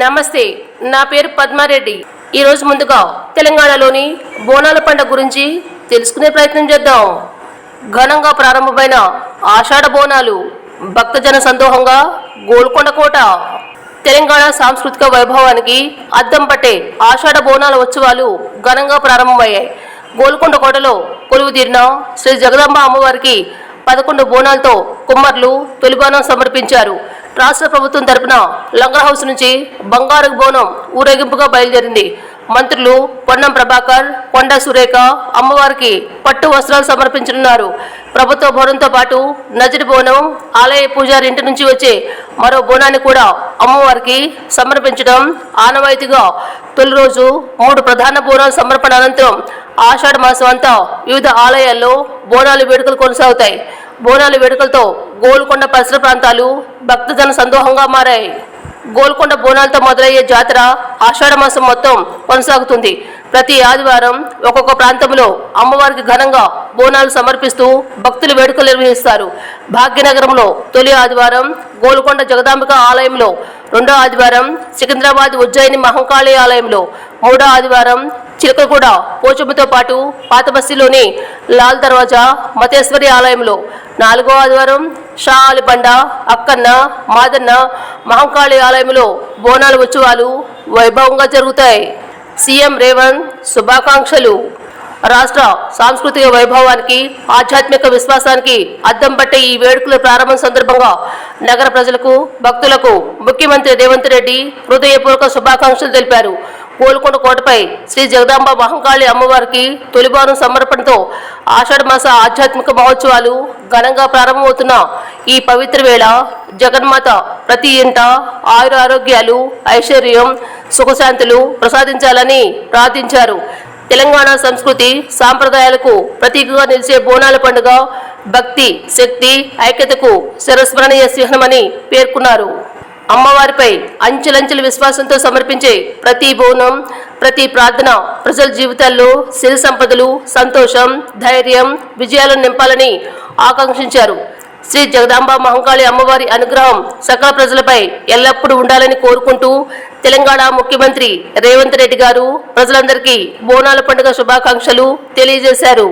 నమస్తే, నా పేరు పద్మారెడ్డి. ఈరోజు ముందుగా తెలంగాణలోని బోనాల పండుగ గురించి తెలుసుకునే ప్రయత్నం చేద్దాం. ఘనంగా ప్రారంభమైన ఆషాఢ బోనాలు భక్తజన సందోహంగా గోల్కొండ కోట. తెలంగాణ సాంస్కృతిక వైభవానికి అద్దం పట్టే ఆషాఢ బోనాల ఉత్సవాలు ఘనంగా ప్రారంభమయ్యాయి. గోల్కొండ కోటలో కొలువుదీరిన శ్రీ జగదాంబ అమ్మవారికి 11 బోనాలతో కుమ్మర్లు తొలిబానం సమర్పించారు. రాష్ట్ర ప్రభుత్వం తరపున లంగర్ హౌస్ నుంచి బంగారు బోనం ఊరేగింపుగా బయలుదేరింది. మంత్రులు పొన్నం ప్రభాకర్, కొండా సురేఖ అమ్మవారికి పట్టు వస్త్రాలు సమర్పించనున్నారు. ప్రభుత్వ బోనంతో పాటు నజడి బోనం, ఆలయ పూజారి ఇంటి నుంచి వచ్చే మరో బోనాన్ని కూడా అమ్మవారికి సమర్పించడం ఆనవాయితీగా తొలి రోజు 3 ప్రధాన బోనాల సమర్పణ అనంతరం ఆషాఢ మాసం అంతా వివిధ ఆలయాల్లో బోనాల వేడుకలు కొనసాగుతాయి. బోనాల వేడుకలతో గోల్కొండ పరిసర ప్రాంతాలు భక్తజన సందోహంగా మారాయి. గోల్కొండ బోనాలతో మొదలయ్యే జాతర ఆషాఢ మాసం మొత్తం కొనసాగుతుంది. ప్రతి ఆదివారం ఒక్కొక్క ప్రాంతంలో అమ్మవారికి ఘనంగా బోనాలు సమర్పిస్తూ భక్తులు వేడుకలు నిర్వహిస్తారు. భాగ్యనగరంలో తొలి ఆదివారం గోల్కొండ జగదాంబిక ఆలయంలో, 2వ ఆదివారం సికింద్రాబాద్ ఉజ్జయిని మహంకాళి ఆలయంలో, 3వ ఆదివారం చిలకగూడ పోచమ్మతో పాటు పాతబస్తీలోని లాల్ దర్వాజా మతేశ్వరి ఆలయంలో, 4వ ఆదివారం షా అలిబండ, అక్కన్న, మాదన్న మహంకాళి ఆలయంలో బోనాల ఉత్సవాలు వైభవంగా జరుగుతాయి. సీఎం రేవంత్ శుభాకాంక్షలు. రాష్ట్ర సాంస్కృతిక వైభవానికి, ఆధ్యాత్మిక విశ్వాసానికి అద్దం పట్టే ఈ వేడుకల ప్రారంభం సందర్భంగా నగర ప్రజలకు, భక్తులకు ముఖ్యమంత్రి రేవంత్ రెడ్డి హృదయపూర్వక శుభాకాంక్షలు తెలిపారు. గోల్కొండ కోటపై శ్రీ జగదాంబ మహంకాళి అమ్మవారికి తొలిబానం సమర్పణతో ఆషాఢ మాస ఆధ్యాత్మిక మహోత్సవాలు ఘనంగా ప్రారంభమవుతున్న ఈ పవిత్ర వేళ జగన్మాత ప్రతి ఇంట ఆయుర ఆరోగ్యాలు, ఐశ్వర్యం, సుఖశాంతులు ప్రసాదించాలని ప్రార్థించారు. తెలంగాణ సంస్కృతి సాంప్రదాయాలకు ప్రతీకగా నిలిచే బోనాల పండుగ భక్తి, శక్తి, ఐక్యతకు చిరస్మరణీయ చిహ్నమని పేర్కొన్నారు. అమ్మవారిపై అంచెలంచెల విశ్వాసంతో సమర్పించే ప్రతి బోనం, ప్రతి ప్రార్థన ప్రజల జీవితాల్లో సిరి సంపదలు, సంతోషం, ధైర్యం, విజయాలను నింపాలని ఆకాంక్షించారు. శ్రీ జగదాంబ మహంకాళి అమ్మవారి అనుగ్రహం సకల ప్రజలపై ఎల్లప్పుడూ ఉండాలని కోరుకుంటూ తెలంగాణ ముఖ్యమంత్రి రేవంత్ రెడ్డి గారు ప్రజలందరికీ బోనాల పండుగ శుభాకాంక్షలు తెలియజేశారు.